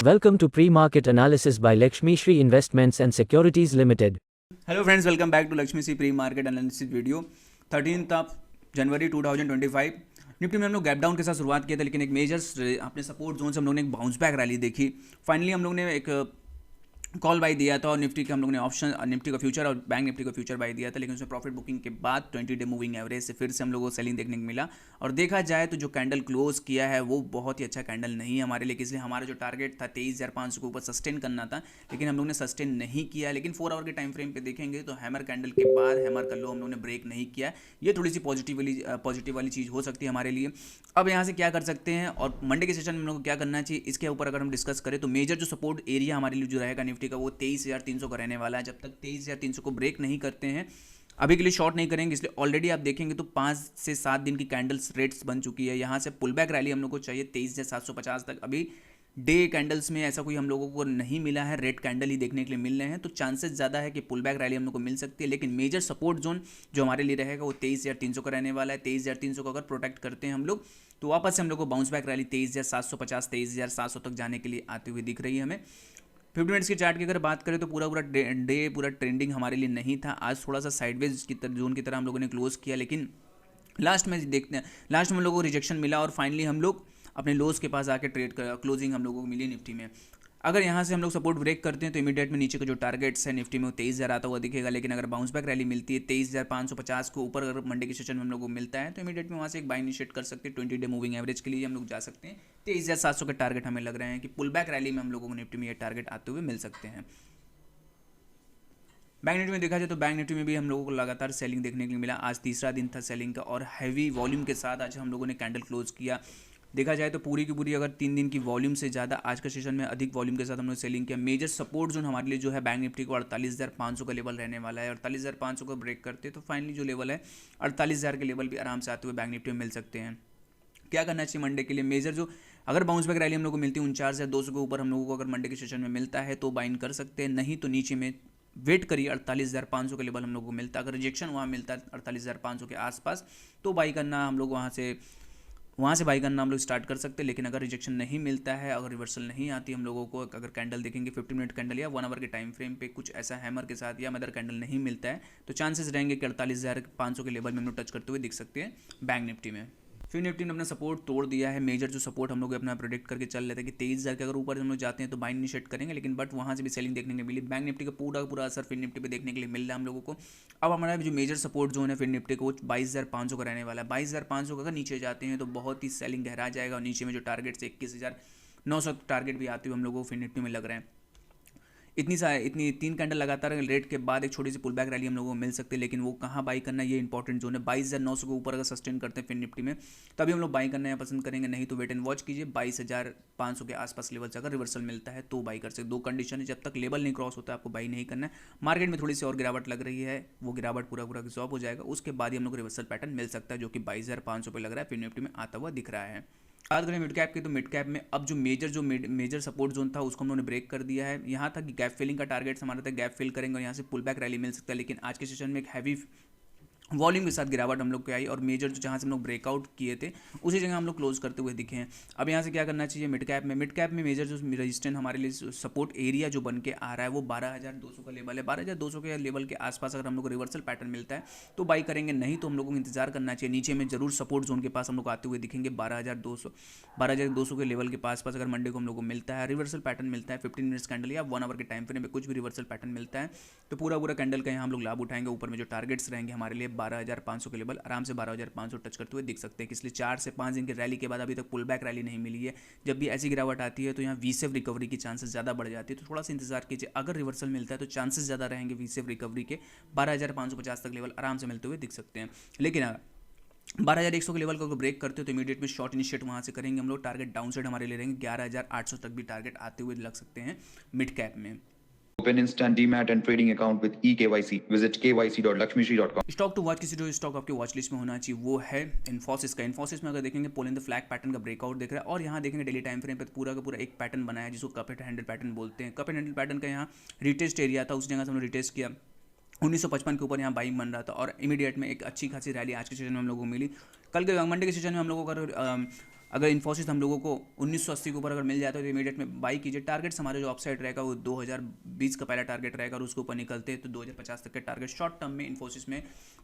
Welcome to Pre-Market Analysis by Lakshmi Shri Investments and Securities Limited. Hello friends, welcome back to Lakshmishree pre market analysis video. 13 जनवरी 2025 Nifty में हम लोग gap down के साथ शुरुआत किया था, लेकिन एक मेजर अपने सपोर्ट जोन से हम लोगों ने एक बाउंस बैक रैली देखी। फाइनली हम लोग ने एक कॉल बाई दिया था और निफ्टी के हम लोग ने ऑप्शन निफ्टी का फ्यूचर और बैंक निफ्टी का फ्यूचर बाई दिया था, लेकिन उसमें प्रॉफिट बुकिंग के बाद 20 डे मूविंग एवरेज से फिर से हम लोगों को सेलिंग देखने को मिला। और देखा जाए तो जो कैंडल क्लोज किया है वो बहुत ही अच्छा कैंडल नहीं है हमारे लिए, इसलिए हमारा जो टारगेट था 23,500 के ऊपर सस्टेन करना था, लेकिन हम लोग ने सस्टेन नहीं किया। लेकिन 4 आवर के टाइम फ्रेम पे देखेंगे तो हैमर कैंडल के बाद हैमर का लो हम लोग ने ब्रेक नहीं किया। ये थोड़ी सी पॉजिटिव वाली चीज़ हो सकती है हमारे लिए। अब यहाँ से क्या कर सकते हैं और मंडे के सेशन में हम लोग को क्या करना चाहिए, इसके ऊपर अगर हम डिस्कस करें तो मेजर जो सपोर्ट एरिया हमारे लिए जो रहेगा निफ्टी का वो 23,300 का रहने वाला है। जब तक 23,300 को ब्रेक नहीं करते हैं, अभी के लिए शॉर्ट नहीं करेंगे। इसलिए ऑलरेडी आप देखेंगे तो 5 से 7 दिन की कैंडल्स रेट्स बन चुकी है। यहाँ से पुल बैक रैली हम लोग को चाहिए 23,750 तक। अभी डे कैंडल्स में ऐसा कोई हम लोगों को नहीं मिला है, रेड कैंडल ही देखने के लिए मिल रहे हैं, तो चांसेस ज़्यादा है कि पुल बैक रैली हम लोग को मिल सकती है। लेकिन मेजर सपोर्ट जोन जो हमारे लिए रहेगा वो 23,300 का रहने वाला है। 23,300 को अगर प्रोटेक्ट करते हैं हम लोग तो वापस से हम लोग को बाउंस बैक रैली 23,750 23,700 तक जाने के लिए आते हुए दिख रही है हमें। 50 मिनट्स की चार्ट की अगर बात करें तो पूरा ट्रेंडिंग हमारे लिए नहीं था। आज थोड़ा सा साइडवेज की जोन की तरह हम लोगों ने क्लोज किया, लेकिन लास्ट में देखते हैं, लास्ट में हम लोगों को रिजेक्शन मिला और फाइनली हम लोग अपने लोज के पास आके ट्रेड कर क्लोजिंग हम लोगों को मिली निफ्टी में। अगर यहाँ से हम लोग सपोर्ट ब्रेक करते हैं तो इमीडिएट में नीचे का जो टारगेट्स है निफ्टी में वो 23,000 आता हुआ दिखेगा। लेकिन अगर बाउंस बैक रैली मिलती है 23,550 को ऊपर अगर मंडे के सेशन में हम लोग को मिलता है तो इमीडिएट में वहाँ से एक बाय इनिशिएट कर सकते हैं। 20 डे मूविंग एवरेज के लिए हम लोग जा सकते हैं। 23,700 के टारगेट हमें लग रहे हैं कि पुल बैक रैली में हम लोगों को निफ्टी में ये टारगेट आते हुए मिल सकते हैं। बैंक निफ्टी में देखा जाए तो बैंक निफ्टी में भी हम लोगों को लगातार सेलिंग देखने के लिए मिला। आज तीसरा दिन था सेलिंग का और हैवी वॉल्यूम के साथ आज हम लोगों ने कैंडल क्लोज किया। देखा जाए तो पूरी की पूरी अगर 3 दिन की वॉल्यूम से ज़्यादा आज का सेशन में अधिक वॉल्यूम के साथ हमने सेलिंग किया। मेजर सपोर्ट जोन हमारे लिए जो है बैंक निफ्टी को 48,500 का लेवल रहने वाला है। 48,500 को ब्रेक करते तो फाइनली जो लेवल है 48,000 के लेवल भी आराम से आते हुए बैंक निफ्टी में मिल सकते हैं। क्या करना चाहिए मंडे के लिए, मेजर जो अगर बाउंस बैक रैली हम लोग को मिलती है 49,200 के ऊपर हम लोगों को अगर मंडे के सेशन में मिलता है तो बाइन कर सकते हैं, नहीं तो नीचे में वेट करिए। 48,500 का लेवल हम लोग को मिलता है, अगर रिजेक्शन वहाँ मिलता है 48,500 के आसपास तो बाई करना हम लोग वहाँ से बाई करना हम लोग स्टार्ट कर सकते हैं। लेकिन अगर रिजेक्शन नहीं मिलता है, अगर रिवर्सल नहीं आती हम लोगों को, अगर कैंडल देखेंगे 50 मिनट कैंडल या 1 आवर के टाइम फ्रेम पे कुछ ऐसा हैमर के साथ या मदर कैंडल नहीं मिलता है तो चांसेस रहेंगे कि 48,500 के लेवल में हम लोग टच करते हुए दिख सकते हैं बैंक निफ्टी में। फिर निफ्टी ने अपना सपोर्ट तोड़ दिया है। मेजर जो सपोर्ट हम लोग अपना प्रोडिक्ट करके चल रहे थे कि 23,000 के अगर ऊपर हम लोग जाते हैं तो बाइंग इनिशिएट करेंगे, लेकिन बट वहाँ से भी सेलिंग देखने के लिए मिली। बैंक निफ्टी का पूरा असर फिर निफ्टी पे देखने के लिए मिल रहा है हम लोगों को। अब हमारा जो मेजर सपोर्ट जोन है फिर निफ्टी को 22,500 का रहने वाला है। 22,500 का अगर नीचे जाते हैं तो बहुत ही सेलिंग गहरा जाएगा और नीचे में जो टारगेट से 21,900 टारगेट भी आते हुए हम लोगों को फिर निफ्टी में लग रहे हैं। इतनी 3 कैंडल लगातार रेट के बाद एक छोटी सी पुल बैक रैली हम लोगों को मिल सकती है, लेकिन वो कहाँ बाई करना ये इंपॉर्टेंट जोन है। 22,900 के ऊपर अगर सस्टेन करते हैं फिर निफ्टी में तभी हम लोग बाई करना है पसंद करेंगे, नहीं तो वेट एंड वॉच कीजिए। 22,500 के आसपास लेवल से अगर रिवर्सल मिलता है तो बाई कर सकते। 2 कंडीशन है, जब तक लेवल नहीं क्रॉस होता है आपको बाई नहीं करना है। मार्केट में थोड़ी सी और गिरावट लग रही है, वो गिरावट पूरा एब्जॉर्ब हो जाएगा, उसके बाद ही हम लोग रिवर्सल पैटर्न मिल सकता है जो कि 22,500 पे लग रहा है फिर निफ्टी में आता हुआ दिख रहा है। बात करें मिड कैप की तो मिड कैप में अब जो मेजर सपोर्ट जोन था उसको हम लोगों ने ब्रेक कर दिया है। यहाँ तक कि गैप फिलिंग का टारगेट हमारा था, गैप फिल करेंगे और यहाँ से पुल बैक रैली मिल सकता है। लेकिन आज के सेशन में एक हैवी वॉल्यूम के साथ गिरावट हम लोग को आई और मेजर जो जहाँ से हम लोग ब्रेकआउट किए थे उसी जगह हम लोग क्लोज करते हुए दिखे हैं। अब यहाँ से क्या करना चाहिए मिड कैप में मेजर जो रेजिस्टेंस हमारे लिए सपोर्ट एरिया जो बन के आ रहा है वो 12,200 का लेवल है। 12,200 के लेवल के आसपास अगर हम लोग को रिवर्सल पैटर्न मिलता है तो बाई करेंगे, नहीं तो हम लोगों को इंतजार करना चाहिए। नीचे में जरूर सपोर्ट जोन के पास हम लोग आते हुए दिखेंगे। 12,200 के लेवल के पास अगर मंडे को हम लोग को मिलता है, रिवर्सल पैटर्न मिलता है 15 मिनट्स कैंडल या 1 आवर के टाइम फ्रेम में कुछ भी रिवर्सल पैटर्न मिलता है तो पूरा कैंडल का यहाँ हम लोग लाभ उठाएंगे। ऊपर में जो टारगेट्स रहेंगे हमारे लिए 12,500 के लेवल आराम से 12,500 टच करते हुए दिख सकते हैं। इसलिए 4 से 5 दिन की रैली के बाद अभी तक पुल बैक रैली नहीं मिली है। जब भी ऐसी गिरावट आती है तो यहाँ वी सेव रिकवरी की चांसेस ज़्यादा बढ़ जाती है, तो थोड़ा सा इंतजार कीजिए। अगर रिवर्सल मिलता है तो चांसेस ज़्यादा रहेंगे वी सेव रिकवरी के। 12,550 तक लेवल आराम से मिलते हुए दिख सकते हैं। लेकिन 12,100 के लेवल को ब्रेक करते हो तो इमीडिएट में शॉर्ट इनिशिएट वहाँ से करेंगे हम लोग। टारगेट डाउन साइड हमारे ले रहेंगे 11,800 तक भी टारगेट आते हुए लग सकते हैं मिड कैप में। Open instant demat and trading account with eKYC. Visit kyc.lakshmishri.com. Stock to watch किसी जो स्टॉक आपके वॉच लिस्ट में होना चाहिए वो है इन्फोसिस का। इन्फोसिस में अगर देखेंगे पोल इन द फ्लैग पैटर्न का ब्रेकआउट देख रहा है और यहाँ देखेंगे डेली टाइम फ्रेम पे पूरा का पूरा एक पैटर्न बनाया है जिसको कप एंड हैंडल पैटर्न बोलते हैं। कप एंड हैंडल पैटर्न का यहाँ रिटेस्ट एरिया था, उस जगह से हमने रिटेस्ट किया 1955 के ऊपर यहाँ बाइंग बन रहा था और इमीडिएट में एक अच्छी खासी रैली आज के सेशन में हम लोगों को मिली। कल के मंडे के सेशन में हम लोगों को अगर अगर इन्फोसिस हम लोगों को 1980 के ऊपर अगर मिल जाता है तो इमीडिएट में बाई कीजिए। टारगेट्स हमारे जो अपसाइड रहेगा वो 2020 का पहला टारगेट रहेगा और उसके ऊपर निकलते हैं तो 2050 तक के टारगेट शॉर्ट टर्म में इन्फोसिस में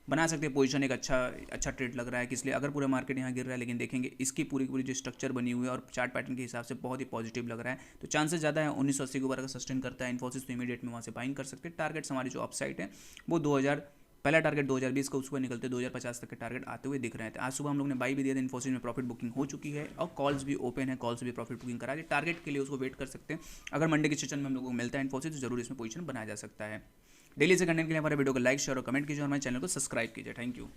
बना सकते हैं। पोजीशन एक अच्छा ट्रेड लग रहा है कि इसलिए अगर पूरा मार्केट यहाँ गिर रहा है, लेकिन देखेंगे इसकी पूरी की पूरी जो स्ट्रक्चर बनी हुई है और चार्ट पैटर्न के हिसाब से बहुत ही पॉजिटिव लग रहा है, तो चांसेस ज़्यादा है 1980 के ऊपर अगर सस्टेन करता है इन्फोसिस तो इमीडिएट में वहाँ से बाइंग कर सकते हैं। टारगेट्स हमारी जो अपसाइड है वो 2000 पहला टारगेट 2020 का, उसको निकलते 2050 तक के टारगेट आते हुए दिख रहे हैं। आज सुबह हम लोग ने बाई भी दिया था, इन्फोसिस में प्रॉफिट बुकिंग हो चुकी है और कॉल्स भी ओपन है, कॉल्स भी प्रॉफिट बुकिंग करा दिए। टारगेट के लिए उसको वेट कर सकते हैं। अगर मंडे के सेशन में हम लोग को मिलता है इन्फोसिस तो जरूर इसमें पोजीशन बनाया जा सकता है। डेली से कंटेंट के लिए हमारे वीडियो को लाइक शेयर और कमेंट कीजिए और हमारे चैनल को सब्सक्राइब कीजिए। Thank you.